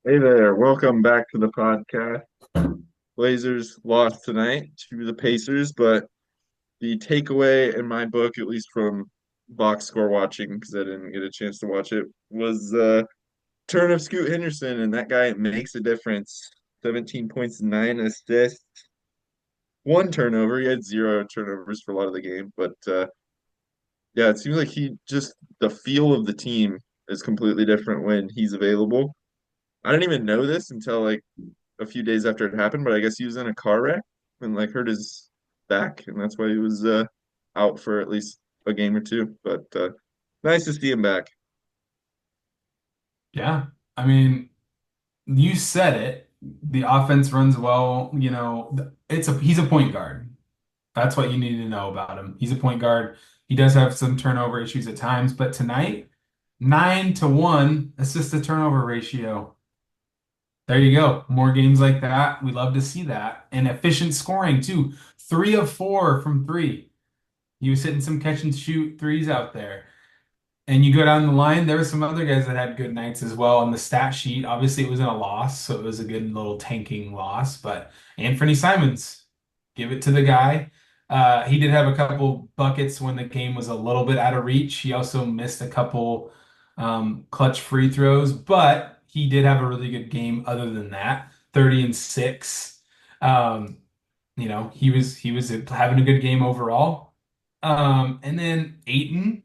Hey there, welcome back to the podcast. Blazers lost tonight to the Pacers, but the takeaway in my book, at least from box score watching, because I didn't get a chance to watch it, was turn of Scoot Henderson, and that guy makes a difference. 17 points, 9 assists, one turnover. He had zero turnovers for a lot of the game, but yeah, it seems like the feel of the team is completely different when he's available. I didn't even know this until like a few days after it happened, but I guess he was in a car wreck and like hurt his back, and that's why he was out for at least a game or two. But nice to see him back. Yeah. I mean, you said it. The offense runs well. He's a point guard. That's what you need to know about him. He's a point guard. He does have some turnover issues at times, but tonight, 9-1 assist to turnover ratio. There you go. More games like that. We love to see that. And efficient scoring too. 3 of 4 from three. He was hitting some catch and shoot threes out there. And you go down the line, there were some other guys that had good nights as well on the stat sheet. Obviously, it was in a loss, so it was a good little tanking loss. But Anthony Simons, give it to the guy. He did have a couple buckets when the game was a little bit out of reach. He also missed a couple clutch free throws, but he did have a really good game other than that. 30 and 6. Um, he was having a good game overall. And then Aiton,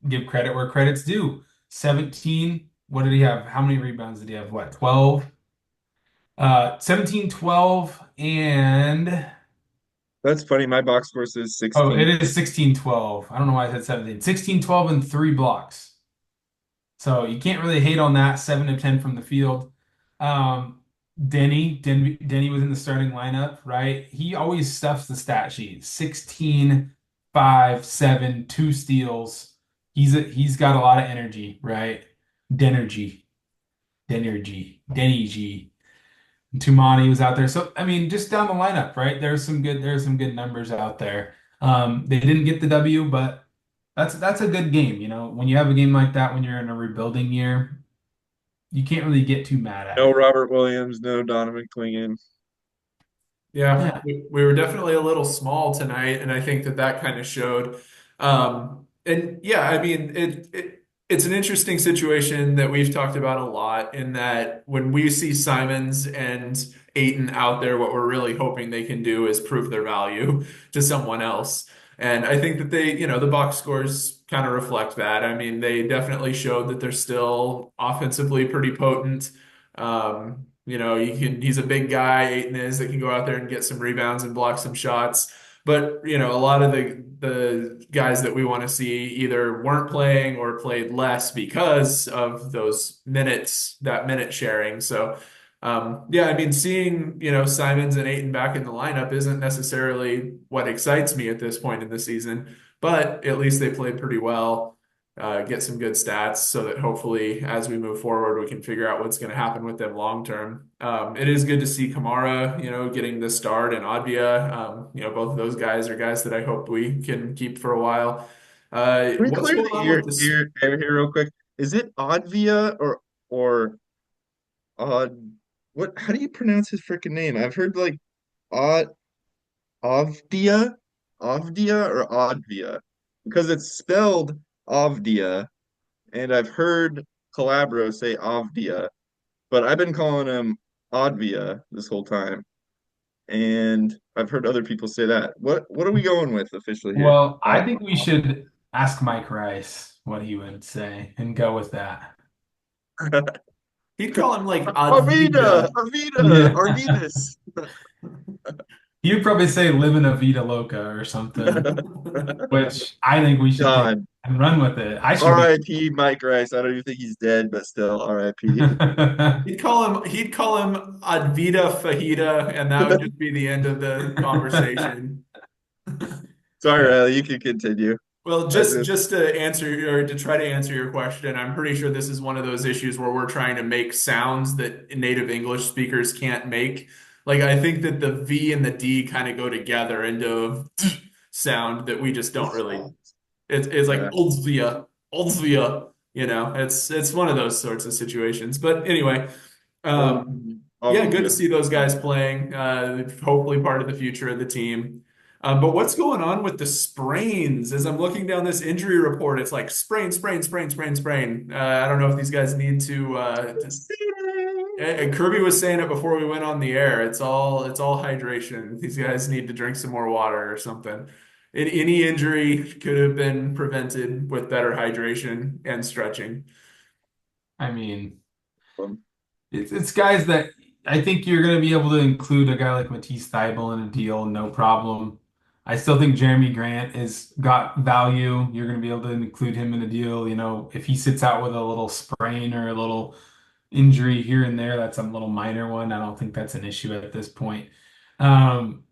give credit where credit's due. 17. What did he have? How many rebounds did he have? What, 12? 17, 12, and That's funny. My box score says oh, it 16. is 16, 12. I don't know why I said 17. 16, 12, and three blocks. So you can't really hate on that. 7 of 10 from the field. Um, Denny was in the starting lineup, right? He always stuffs the stat sheet. 16, 5, 7, 2 steals. He's got a lot of energy, right? Denergy, Denny G. Tumani was out there. So I mean, just down the lineup, right? There's some good numbers out there. They didn't get the W, but that's a good game. When you have a game like that when you're in a rebuilding year, you can't really get too mad at No it. Robert Williams, no Donovan Clingan. Yeah, Yeah. we were definitely a little small tonight, and I think that that kind of showed. And yeah, I mean, it's an interesting situation that we've talked about a lot in that when we see Simons and Aiton out there, what we're really hoping they can do is prove their value to someone else. And I think that the box scores kind of reflect that. I mean, they definitely showed that they're still offensively pretty potent. He's a big guy, Aiton is, that can go out there and get some rebounds and block some shots. But, a lot of the guys that we want to see either weren't playing or played less because of those minutes, that minute sharing. So, yeah, I mean, seeing, Simons and Aiton back in the lineup isn't necessarily what excites me at this point in the season, but at least they played pretty well, get some good stats so that hopefully as we move forward, we can figure out what's going to happen with them long term. It is good to see Kamara, getting the start and Advia. Both of those guys are guys that I hope we can keep for a while. Can we What's clear going the on ear with this? here real quick? Is it Advia or Odd? What? How do you pronounce his freaking name? I've heard like Odd Avdia, Avdia or Advia because it's spelled Avdia, and I've heard Calabro say Avdia, but I've been calling him Advia this whole time, and I've heard other people say that. What are we going with officially here? Well, I think we should ask Mike Rice what he would say and go with that. He'd call him like Arvida, Advita. Arvida, Yeah. Arvidas. He would probably say live in a Vida Loca or something, which I think we should take God, and run with it. I should be. R.I.P. Mike Rice. I don't even think he's dead, but still R.I.P. He'd call him Advita Fajita, and that would just be the end of the conversation. Sorry, Yeah. Riley, you can continue. Well, I just just just to answer or to try to answer your question, I'm pretty sure this is one of those issues where we're trying to make sounds that native English speakers can't make. Like I think that the V and the D kind of go together into a sound that we just don't really. It's like yeah. Oldsvia, Oldsvia. It's one of those sorts of situations. But anyway, I'll Yeah, be good to good. see those guys playing. Hopefully part of the future of the team. But what's going on with the sprains? As I'm looking down this injury report, it's like sprain, sprain, sprain, sprain, sprain. I don't know if these guys need Kirby was saying it before we went on the air. It's all hydration. These guys need to drink some more water or something. Any injury could have been prevented with better hydration and stretching. I mean, Um, it's guys that I think you're going to be able to include a guy like Matisse Thybulle in a deal, no problem. I still think Jeremy Grant is got value. You're going to be able to include him in a deal. If he sits out with a little sprain or a little injury here and there, that's a little minor one. I don't think that's an issue at this point. Um,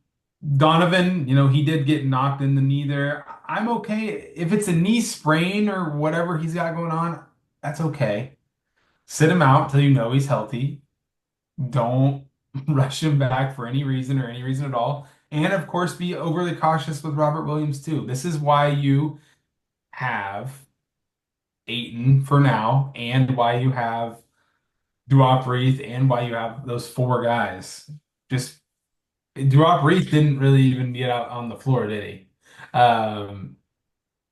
Donovan, he did get knocked in the knee there. I'm okay if it's a knee sprain or whatever he's got going on. That's okay. Sit him out till you know he's healthy. Don't rush him back for any reason or any reason at all. And of course, be overly cautious with Robert Williams too. This is why you have Ayton for now, and why you have Duop Reith, and why you have those four guys. Just Duop Reith didn't really even get out on the floor, did he?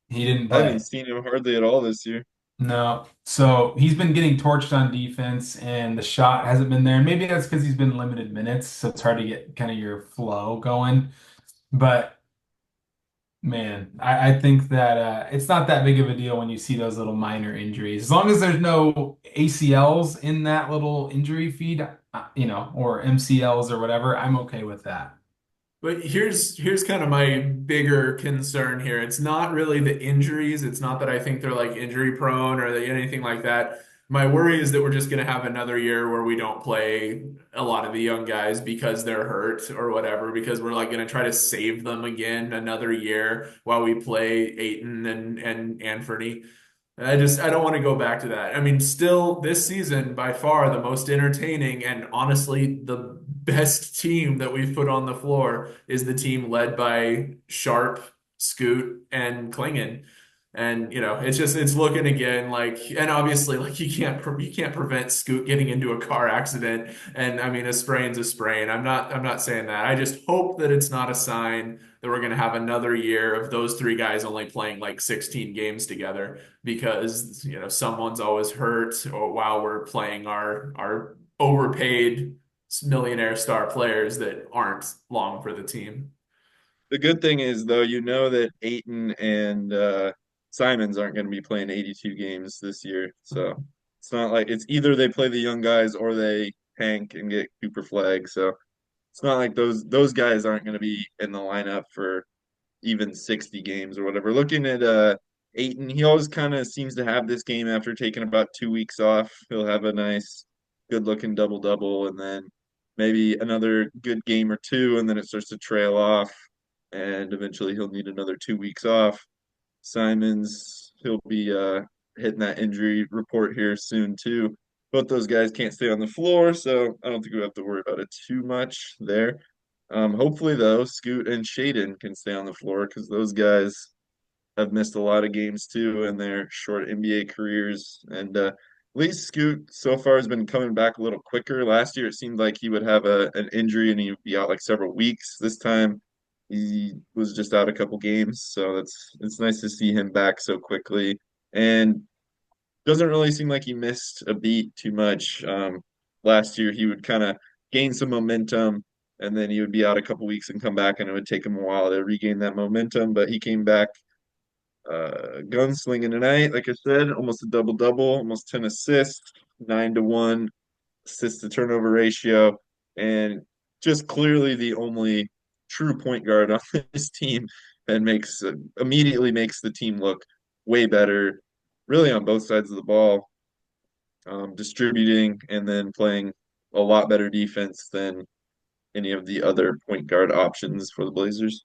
He didn't I haven't play. seen him hardly at all this year. No. So he's been getting torched on defense, and the shot hasn't been there. And maybe that's because he's been limited minutes, so it's hard to get kind of your flow going. But man, I think that it's not that big of a deal when you see those little minor injuries. As long as there's no ACLs in that little injury feed, or MCLs or whatever, I'm okay with that. But here's kind of my bigger concern here. It's not really the injuries. It's not that I think they're like injury prone or anything like that. My worry is that we're just going to have another year where we don't play a lot of the young guys because they're hurt or whatever, because we're like going to try to save them again another year while we play Aiton and Anthony. I don't want to go back to that. I mean, still this season, by far the most entertaining and honestly the best team that we've put on the floor is the team led by Sharp, Scoot, and Klingon. And it's looking again like, and obviously like you can't prevent Scoot getting into a car accident. And I mean, a sprain's a sprain. I'm not saying that. I just hope that it's not a sign that we're going to have another year of those three guys only playing like 16 games together because someone's always hurt or while we're playing our overpaid millionaire star players that aren't long for the team. The good thing is, though, that Aiton and Simons aren't going to be playing 82 games this year. So it's not like it's either they play the young guys or they tank and get Cooper Flag. So it's not like those guys aren't going to be in the lineup for even 60 games or whatever. Looking at Aiton, he always kind of seems to have this game after taking about 2 weeks off. He'll have a nice, good looking double double, and then maybe another good game or two, and then it starts to trail off, and eventually he'll need another 2 weeks off. Simons, he'll be hitting that injury report here soon too. Both those guys can't stay on the floor, so I don't think we have to worry about it too much there. Hopefully, though, Scoot and Shaden can stay on the floor because those guys have missed a lot of games too in their short NBA careers. And at least Scoot so far has been coming back a little quicker. Last year, it seemed like he would have an injury and he would be out like several weeks. This time, he was just out a couple games, so it's nice to see him back so quickly. And doesn't really seem like he missed a beat too much. Last year, he would kind of gain some momentum, and then he would be out a couple weeks and come back, and it would take him a while to regain that momentum. But he came back gunslinging tonight, like I said, almost a double double, almost 10 assists, 9-1 assist to turnover ratio, and just clearly the only true point guard on this team and immediately makes the team look way better, really on both sides of the ball, distributing and then playing a lot better defense than any of the other point guard options for the Blazers.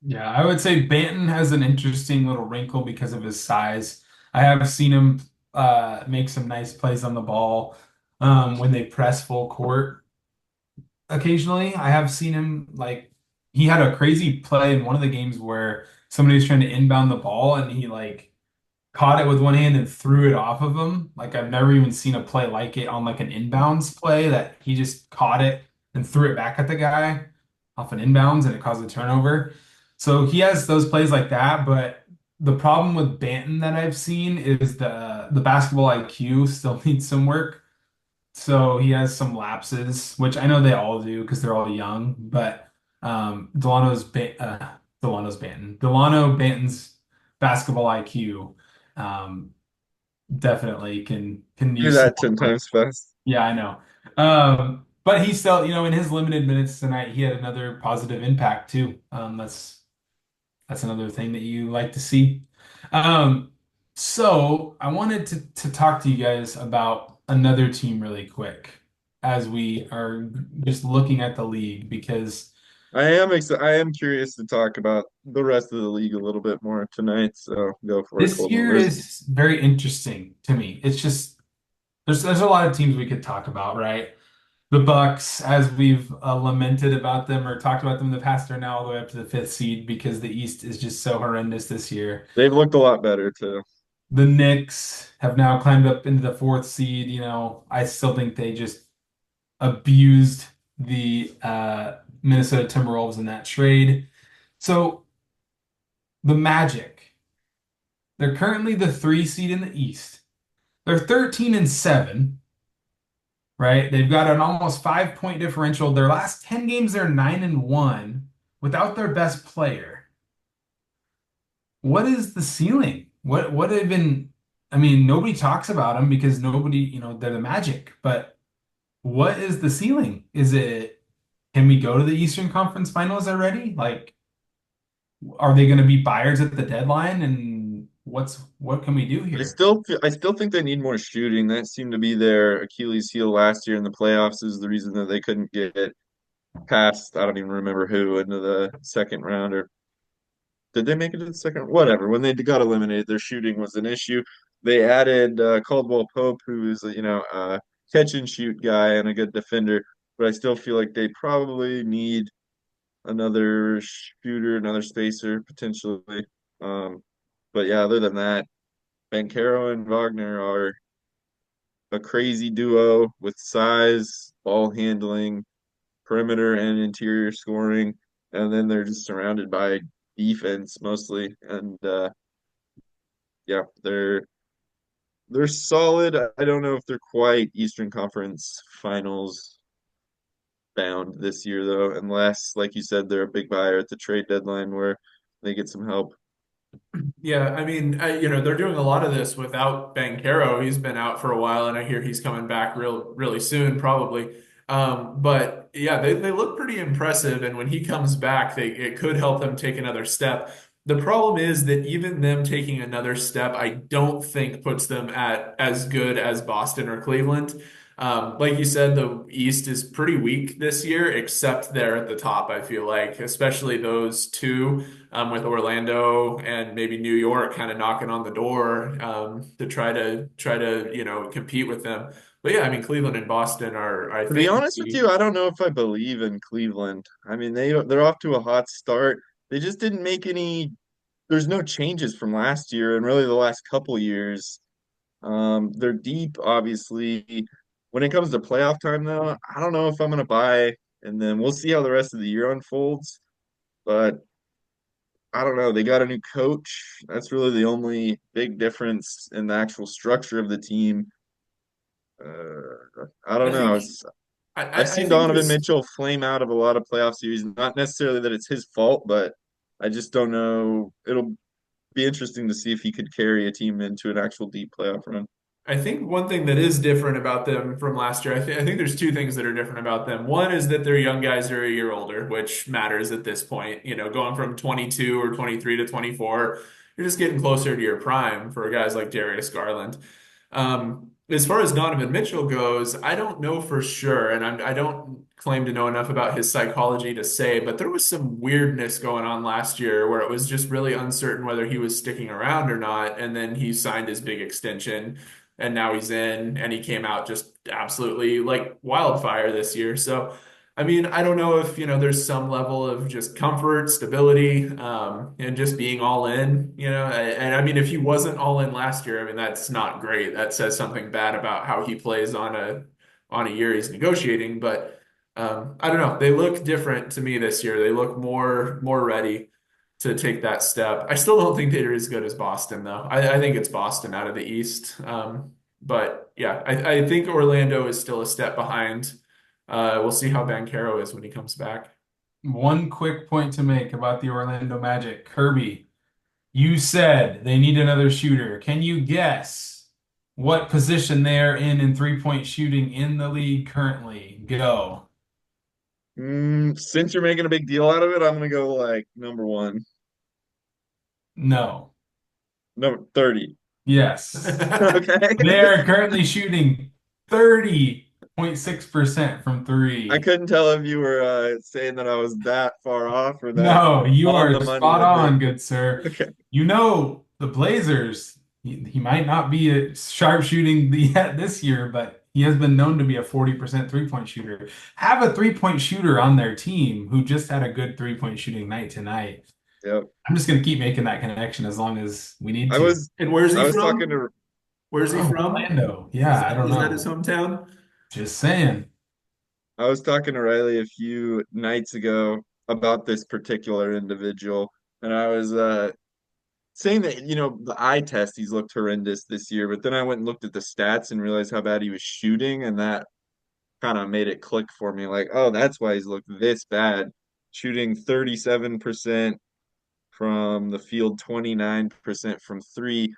Yeah, I would say Banton has an interesting little wrinkle because of his size. I have seen him make some nice plays on the ball when they press full court. Occasionally, I have seen him like he had a crazy play in one of the games where somebody was trying to inbound the ball and he like caught it with one hand and threw it off of him. Like I've never even seen a play like it on like an inbounds play that he just caught it and threw it back at the guy off an inbounds and it caused a turnover. So he has those plays like that, but the problem with Banton that I've seen is the basketball IQ still needs some work. So he has some lapses, which I know they all do because they're all young, but Delano's Banton. Delano Banton's basketball IQ um, definitely can Do use some that 10 work. times fast. Yeah, I know. But he still, in his limited minutes tonight, he had another positive impact too. That's another thing that you like to see. Um, so I wanted to talk to you guys about another team really quick as we are just looking at the league because I am curious to talk about the rest of the league a little bit more tonight, so go for it, this Coleman. year is very interesting to me. It's just there's a lot of teams we could talk about, right? The Bucks, as we've lamented about them or talked about them in the past, are now all the way up to the fifth seed because the East is just so horrendous this year. They've looked a lot better too. The Knicks have now climbed up into the fourth seed. I still think they just abused the Minnesota Timberwolves in that trade. So the Magic, they're currently the three seed in the East. They're 13-7, right? They've got an almost 5 point differential. Their last 10 games, they're 9-1 without their best player. What is the ceiling? What have been, I mean, nobody talks about them because nobody, they're the Magic, but what is the ceiling? Can we go to the Eastern Conference Finals already? Like, are they going to be buyers at the deadline? And what can we do here? I still think they need more shooting. That seemed to be their Achilles heel last year in the playoffs is the reason that they couldn't get past, I don't even remember who, into the second round, or did they make it to the second? Whatever. When they got eliminated, their shooting was an issue. They added Caldwell Pope, who is a catch and shoot guy and a good defender, but I still feel like they probably need another shooter, another spacer potentially. Um, but yeah, other than that, Bankero and Wagner are a crazy duo with size, ball handling, perimeter and interior scoring, and then they're just surrounded by defense mostly. And yeah, they're solid. I don't know if they're quite Eastern Conference Finals bound this year though, unless, like you said, they're a big buyer at the trade deadline where they get some help. Yeah, I mean, they're doing a lot of this without Bankero. He's been out for a while, and I hear he's coming back really soon, probably. But yeah, they look pretty impressive, and when he comes back, it could help them take another step. The problem is that even them taking another step, I don't think puts them at as good as Boston or Cleveland. Like you said, the East is pretty weak this year, except there at the top, I feel like, especially those two with Orlando and maybe New York kind of knocking on the door to try to compete with them. But yeah, I mean Cleveland and Boston are I To be think honest with you, I don't know if I believe in Cleveland. I mean, they're off to a hot start. They just didn't make any. There's no changes from last year and really the last couple years. They're deep, obviously. When it comes to playoff time, though, I don't know if I'm gonna buy, and then we'll see how the rest of the year unfolds. But I don't know. They got a new coach. That's really the only big difference in the actual structure of the team. I don't I know. think I've I seen think Donovan this. Mitchell flame out of a lot of playoff series. Not necessarily that it's his fault, but I just don't know. It'll be interesting to see if he could carry a team into an actual deep playoff run. I think one thing that is different about them from last year, I think there's two things that are different about them. One is that their young guys are a year older, which matters at this point. Going from 22 or 23 to 24, you're just getting closer to your prime for guys like Darius Garland. As far as Donovan Mitchell goes, I don't know for sure, and I don't claim to know enough about his psychology to say, but there was some weirdness going on last year where it was just really uncertain whether he was sticking around or not, and then he signed his big extension and now he's in and he came out just absolutely like wildfire this year. So I mean, I don't know if, there's some level of just comfort, stability, and just being all in, and I mean, if he wasn't all in last year, I mean, that's not great. That says something bad about how he plays on a year he's negotiating. But I don't know. They look different to me this year. They look more ready to take that step. I still don't think they're as good as Boston, though. I think it's Boston out of the East. But yeah, I think Orlando is still a step behind. We'll see how Bankero is when he comes back. One quick point to make about the Orlando Magic. Kirby, you said they need another shooter. Can you guess what position they're in three-point shooting in the league currently? Go. Since you're making a big deal out of it, I'm gonna go like number one, No. number 30. Yes. Okay. They are currently shooting 30.6% from I three. couldn't tell if you were saying that I was that far off or that No, you on are the money spot with it. on, good sir. Okay. You know the Blazers. He might not be a sharp shooting yet this year, but he has been known to be a 40% three-point shooter. Have a three-point shooter on their team who just had a good three-point shooting night tonight. Yep. I'm just gonna keep making that connection as long as we need I to. was And where's I he was talking from? to Where's he Oh, from? Orlando. Is Yeah, I that don't is that his know. hometown? Just saying. I was talking to Riley a few nights ago about this particular individual, and I was saying that, the eye test, he's looked horrendous this year, but then I went and looked at the stats and realized how bad he was shooting, and that kind of made it click for me. Like, oh, that's why he's looked this bad. Shooting 37% from the field, 29% from three.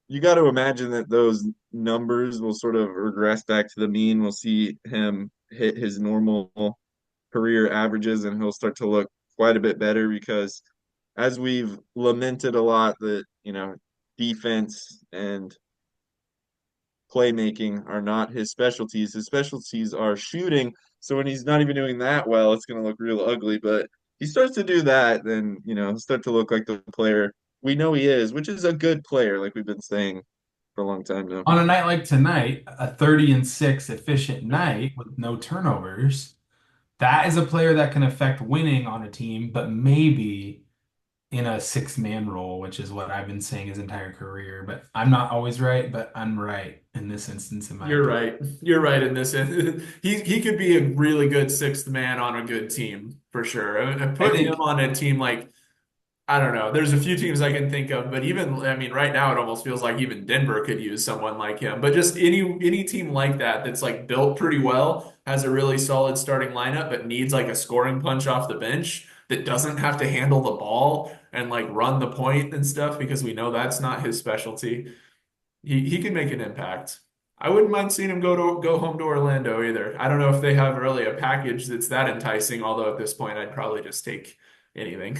You got to imagine that those numbers will sort of regress back to the mean. We'll see him hit his normal career averages and he'll start to look quite a bit better because as we've lamented a lot that, defense and playmaking are not his specialties. His specialties are shooting. So when he's not even doing that well, it's going to look real ugly. But he starts to do that, then, he'll start to look like the player we know he is, which is a good player, like we've been saying for a long time now. On a night like tonight, a 30-6 efficient night with no turnovers, that is a player that can affect winning on a team, but maybe in a six-man role, which is what I've been saying his entire career. But I'm not always right, but I'm right in this instance, in my You're opinion. right. You're right in this. He could be a really good sixth man on a good team for sure. And I put him think on a team like I don't know. There's a few teams I can think of, but even I mean, right now it almost feels like even Denver could use someone like him. But just any team like that that's like built pretty well, has a really solid starting lineup, but needs like a scoring punch off the bench that doesn't have to handle the ball and like run the point and stuff because we know that's not his specialty. He can make an impact. I wouldn't mind seeing him go home to Orlando either. I don't know if they have really a package that's that enticing, although at this point I'd probably just take anything.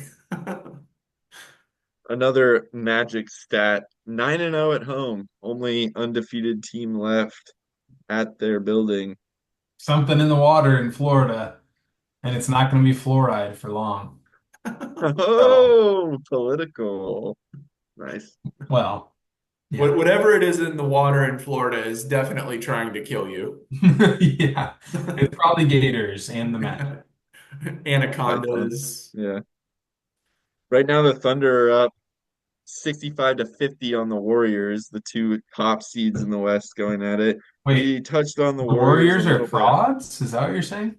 Another Magic stat, 9-0 at home, only undefeated team left at their building. something in the water in Florida, and it's not going to be fluoride for long. Oh, political. Nice. Well, yeah. Whatever it is in the water in Florida is definitely trying to kill you. Yeah. It's probably Gators and the Magic. Pythons. Anacondas. Yeah. Right now the Thunder are up 65 to 50 on the Warriors, the two top seeds in the West going at it. Wait, We touched on the the Warriors a Warriors are little bit. frauds? Is that what you're saying?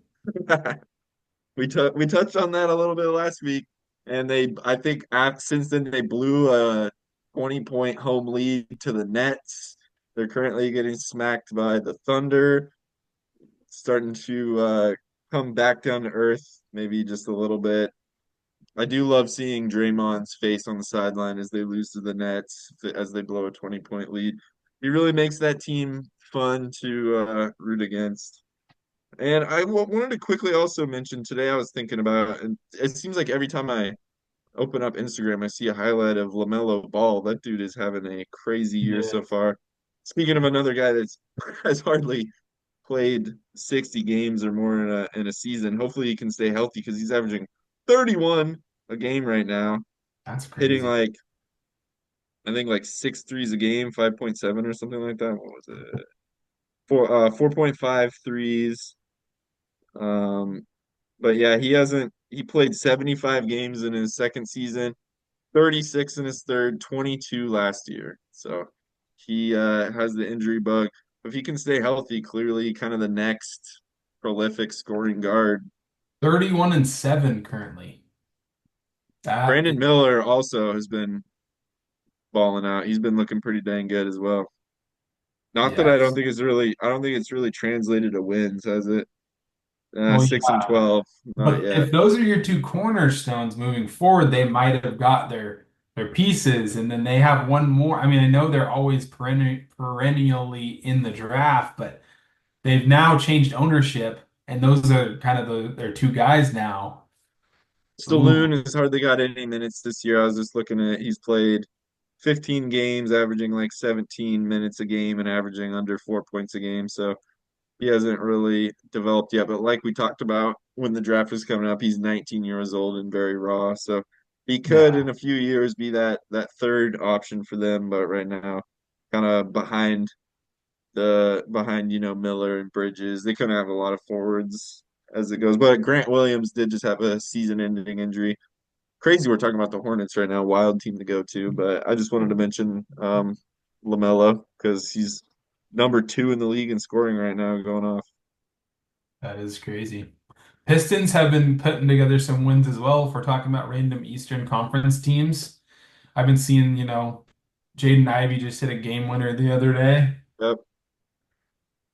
We touched on that a little bit last week, and I think since then they blew a 20-point home lead to the Nets. They're currently getting smacked by the Thunder, starting to come back down to earth, maybe just a little bit. I do love seeing Draymond's face on the sideline as they lose to the Nets, as they blow a 20-point lead. He really makes that team fun to root against. And wanted to quickly also mention today, I was thinking about, and it seems like every time I open up Instagram, I see a highlight of LaMelo Ball. That dude is having a crazy year Yeah. so far. Speaking of another guy that's has hardly played 60 games or more in a season, hopefully he can stay healthy because he's averaging 31 a game right now, That's hitting crazy. like I think like six threes a game, 5.7 or something like that. What was it? 4.5 threes. But yeah, he played 75 games in his second season, 36 in his third, 22 last year. So he has the injury bug. If he can stay healthy, clearly kind of the next prolific scoring guard. 31 and 7 currently. That is, Brandon Miller also has been balling out. He's been looking pretty dang good as well. Not that yes. I don't think it's really translated to wins, has it? Well, 6-12, not but yet. if those are your two cornerstones moving forward, they might have got their pieces, and then they have one more. I mean, I know they're always perennially in the draft, but they've now changed ownership, and those are kind of their two guys now. Ooh, Staloon has hardly got any minutes this year. I was just looking at he's played 15 games, averaging like 17 minutes a game and averaging under 4 points a game. So he hasn't really developed yet. But like we talked about when the draft was coming up, he's 19 years old and very raw. So he could yeah. in a few years be that third option for them. But right now, kind of behind Miller and Bridges. They couldn't have a lot of forwards as it goes. But Grant Williams did just have a season-ending injury. Crazy we're talking about the Hornets right now, wild team to go to, but I just wanted to mention LaMelo because he's number 2 in the league in scoring right now, going off. That is crazy. Pistons have been putting together some wins as well. If we're talking about random Eastern Conference teams, I've been seeing, Jaden Ivey just hit a game winner the other day. Yep.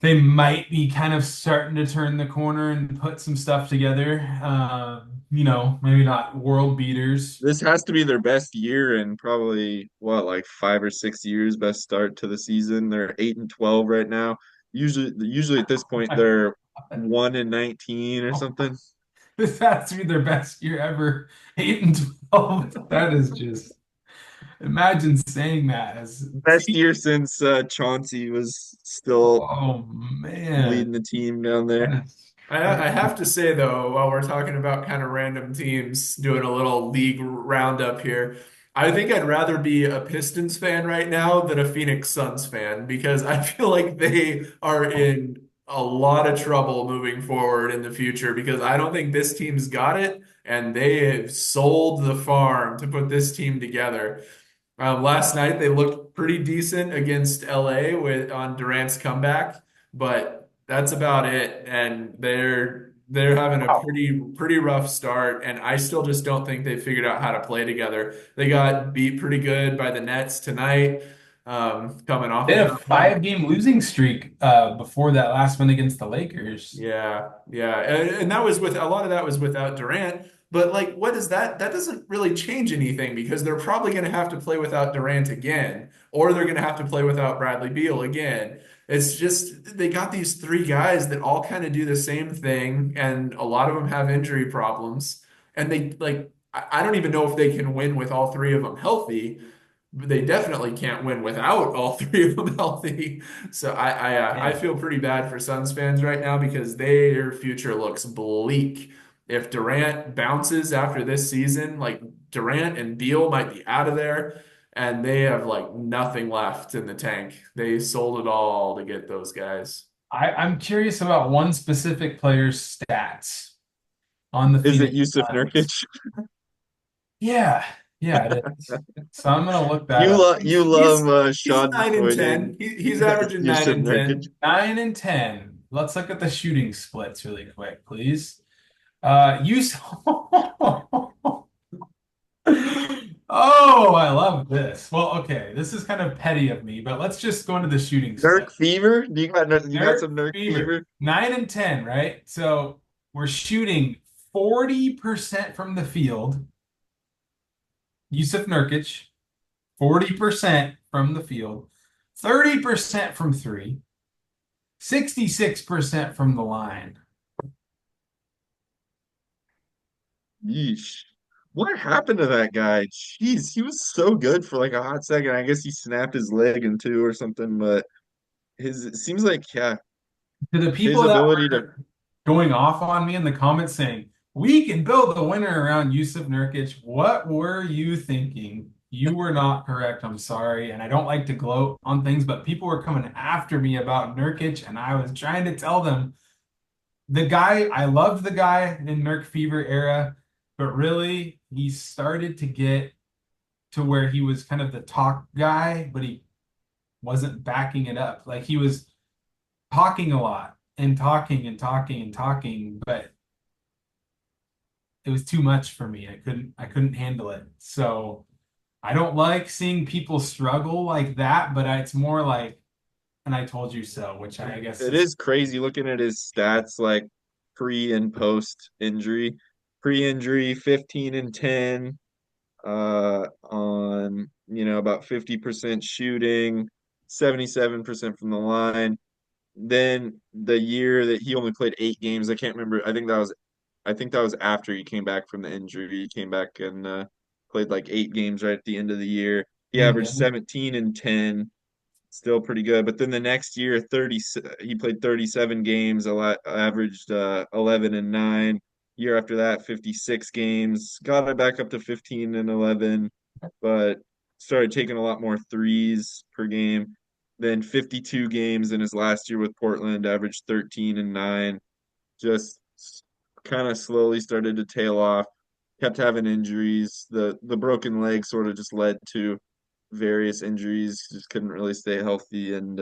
They might be kind of starting to turn the corner and put some stuff together. Maybe not world beaters. This has to be their best year in probably what, like 5 or 6 years, best start to the season. They're 8-12 right now. Usually at this point they're 1-19 or something. This has to be their best year ever. 8 and 12. That is just imagine saying that as Best year since Chauncey was still oh leading man. the team down there. That is I have to say though, while we're talking about kind of random teams, doing a little league roundup here, I think I'd rather be a Pistons fan right now than a Phoenix Suns fan because I feel like they are in a lot of trouble moving forward in the future because I don't think this team's got it and they have sold the farm to put this team together. Last night they looked pretty decent against LA with on Durant's comeback, but that's about it. And they're having a wow. pretty rough start, and I still just don't think they figured out how to play together. They got beat pretty good by the Nets tonight, coming off They of had a that one. 5 game losing streak before that last one against the Lakers. Yeah. And that was with a lot of that was without Durant. But like, what is that? That doesn't really change anything because they're probably going to have to play without Durant again, or they're going to have to play without Bradley Beal again. It's just they got these three guys that all kind of do the same thing, and a lot of them have injury problems. And they like, I don't even know if they can win with all three of them healthy. But they definitely can't win without all three of them healthy. So I Man, feel pretty bad for Suns fans right now because their future looks bleak. If Durant bounces after this season, like Durant and Beal might be out of there, and they have like nothing left in the tank. They sold it all to get those guys. I'm curious about one specific player's stats on the Is it Phoenix Yusuf Nurkic? Suns. Yeah, yeah, it is. So I'm gonna look that You up. love you love He's Schadenfreude 9 and 10. He's averaging nine Yusuf and Nurkic. 10. 9 and 10. Let's look at the shooting splits really quick, please. You. Oh, I love this. Well, okay, this is kind of petty of me, but let's just go into the shooting Nurk split. fever? You got Nerd some Nurk fever. fever? 9 and 10, right? So we're shooting 40% from the field. Yusuf Nurkic, 40% from the field, 30% from three, 66% from the line. Yeesh. What happened to that guy? Jeez, he was so good for like a hot second. I guess he snapped his leg in two or something, but it seems like yeah, To the his people that ability to were going off on me in the comments saying, we can build the winner around Yusuf Nurkic, what were you thinking? You were not correct. I'm sorry. And I don't like to gloat on things, but people were coming after me about Nurkic, and I was trying to tell them the guy, I loved the guy in Nurk Fever era, but really he started to get to where he was kind of the talk guy, but he wasn't backing it up. Like he was talking a lot and talking and talking and talking, but it was too much for me. I couldn't handle it. So I don't like seeing people struggle like that, but it's more like, and I told you so, which I guess It is is crazy looking at his stats like pre and post injury. Pre-injury, 15 and 10, on, about 50% shooting, 77% from the line. Then the year that he only played 8 games, I can't remember. I think that was after he came back from the injury. He came back and played like 8 games right at the end of the year. He he averaged did. 17 and 10, still pretty good. But then the next year, he played 37 games, averaged 11 and 9. Year after that, 56 games, got it back up to 15 and 11, but started taking a lot more threes per game. Then 52 games in his last year with Portland, averaged 13 and 9. Just kind of slowly started to tail off. Kept having injuries. The broken leg sort of just led to various injuries. Just couldn't really stay healthy. And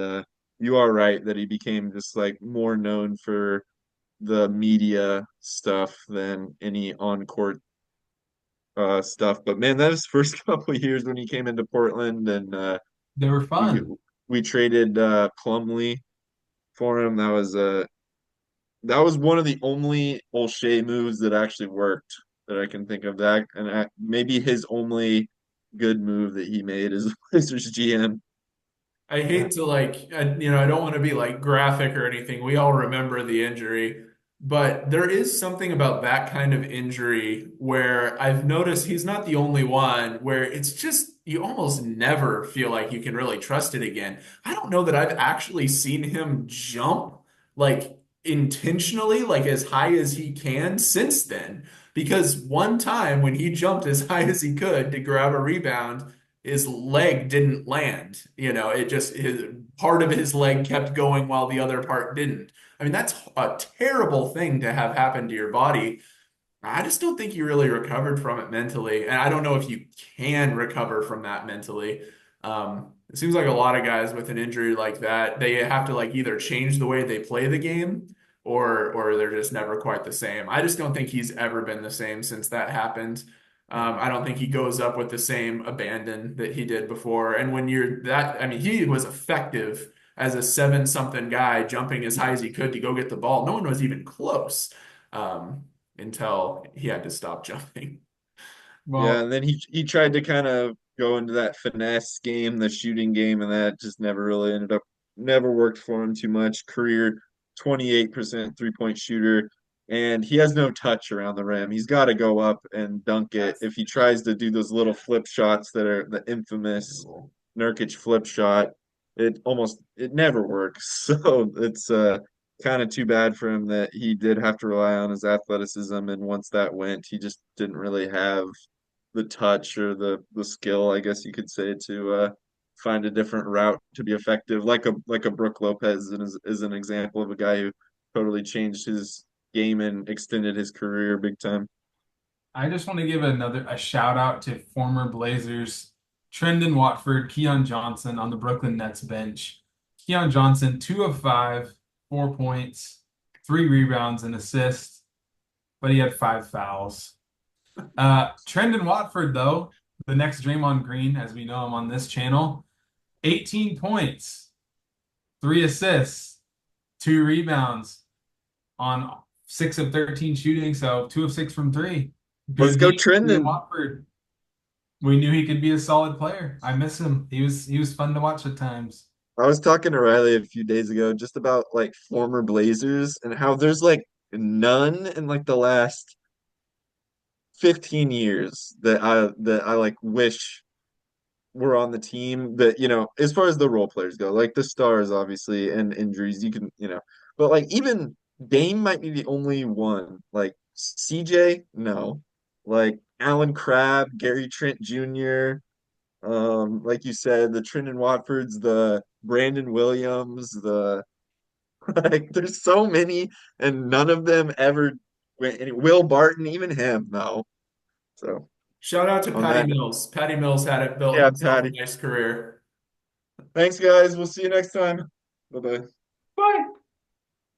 you are right that he became just like more known for the media stuff than any on court stuff. But man, that was first couple of years when he came into Portland, and They were we fun. we traded Plumlee for him. That was one of the only O'Shea moves that actually worked that I can think of. That, and maybe his only good move that he made as Blazers GM. I hate to I don't want to be like graphic or anything. We all remember the injury, but there is something about that kind of injury where I've noticed he's not the only one where it's just you almost never feel like you can really trust it again. I don't know that I've actually seen him jump like intentionally, like as high as he can since then. Because one time when he jumped as high as he could to grab a rebound, his leg didn't land. It just his part of his leg kept going while the other part didn't. I mean, that's a terrible thing to have happen to your body. I just don't think you really recovered from it mentally, and I don't know if you can recover from that mentally. It seems like a lot of guys with an injury like that, they have to like either change the way they play the game or they're just never quite the same. I just don't think he's ever been the same since that happened. I don't think he goes up with the same abandon that he did before. And when you're that, I mean, he was effective as a seven something guy jumping as high as he could to go get the ball. No one was even close. Until he had to stop jumping. Yeah, Well, and then he tried to kind of go into that finesse game, the shooting game, and that just never worked for him too much. Career 28% three-point shooter, and he has no touch around the rim. He's got to go up and dunk it. If he tries to do those little flip shots that are the infamous Nurkic flip shot, it never works. So it's kind of too bad for him that he did have to rely on his athleticism, and once that went, he just didn't really have the touch or the skill, I guess you could say, to find a different route to be effective. Like a Brook Lopez is an example of a guy who totally changed his game and extended his career big time. I just want to give a shout out to former Blazers Trendon Watford, Keon Johnson on the Brooklyn Nets bench. Keon Johnson, 2 of 5, 4 points, 3 rebounds, and assists, but he had 5 fouls. Trendon Watford, though, the next Draymond Green, as we know him on this channel, 18 points, 3 assists, 2 rebounds on 6 of 13 shooting, so 2 of 6 from three. Let's Good go game for trending. Watford. We knew he could be a solid player. I miss him. He was fun to watch at times. I was talking to Riley a few days ago just about like former Blazers and how there's like none in like the last 15 years that I like wish were on the team, that as far as the role players go, like the stars obviously, and injuries you can, but like even Dame might be the only one. Like CJ, no. Like Alan Crabb, Gary Trent Jr., like you said, the Trendon Watfords, the Brandon Williams, the Like there's so many, and none of them ever went. Will Barton, even him, no. So Shout out to on Patty that, Mills. Patty Mills had it built yeah, himself a Patty. nice career. Thanks, guys. We'll see you next time. Bye bye. Bye.